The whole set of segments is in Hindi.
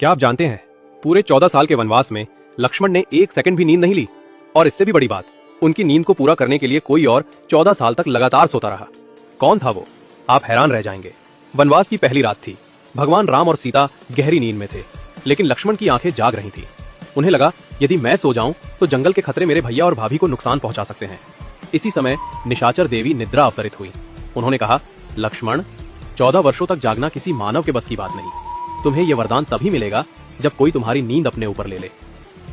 क्या आप जानते हैं, पूरे 14 साल के वनवास में लक्ष्मण ने एक सेकंड भी नींद नहीं ली। और इससे भी बड़ी बात, उनकी नींद को पूरा करने के लिए कोई और 14 साल तक लगातार सोता रहा। कौन था वो? आप हैरान रह जाएंगे। वनवास की पहली रात थी। भगवान राम और सीता गहरी नींद में थे, लेकिन लक्ष्मण की आंखें जाग रही थी। उन्हें लगा, यदि मैं सो जाऊं तो जंगल के खतरे मेरे भैया और भाभी को नुकसान पहुंचा सकते हैं। इसी समय निशाचर देवी निद्रा अवतरित हुई। उन्होंने कहा, लक्ष्मण, 14 वर्षों तक जागना किसी मानव के बस की बात नहीं। तुम्हें यह वरदान तभी मिलेगा जब कोई तुम्हारी नींद अपने ऊपर ले ले।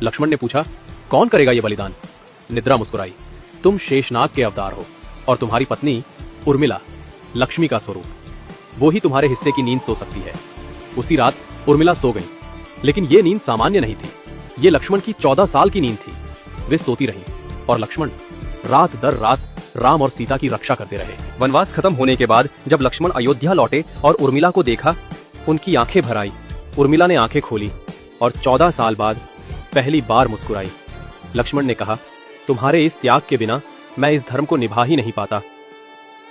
लक्ष्मण ने पूछा, कौन करेगा यह बलिदान? निद्रा मुस्कुराई, तुम शेषनाग के अवतार हो और तुम्हारी पत्नी उर्मिला लक्ष्मी का स्वरूप, वो ही तुम्हारे हिस्से की नींद सो सकती है। उसी रात उर्मिला सो गई, लेकिन ये नींद सामान्य नहीं थी। ये लक्ष्मण की 14 साल की नींद थी। वे सोती रहीं और लक्ष्मण रात दर रात राम और सीता की रक्षा करते रहे। वनवास खत्म होने के बाद जब लक्ष्मण अयोध्या लौटे और उर्मिला को देखा, उनकी आंखें भर आई। उर्मिला ने आंखें खोली और 14 साल बाद पहली बार मुस्कुराई। लक्ष्मण ने कहा, तुम्हारे इस त्याग के बिना मैं इस धर्म को निभा ही नहीं पाता।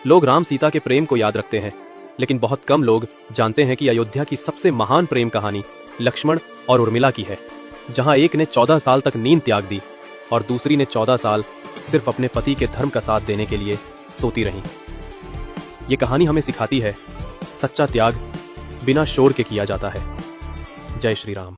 लोग राम सीता के प्रेम को याद रखते हैं, लेकिन बहुत कम लोग जानते हैं कि अयोध्या की सबसे महान प्रेम कहानी लक्ष्मण और उर्मिला की है, जहां एक ने 14 साल तक नींद त्याग दी और दूसरी ने 14 साल सिर्फ अपने पति के धर्म का साथ देने के लिए सोती रहीं। ये कहानी हमें सिखाती है, सच्चा त्याग बिना शोर के किया जाता है। जय श्री राम।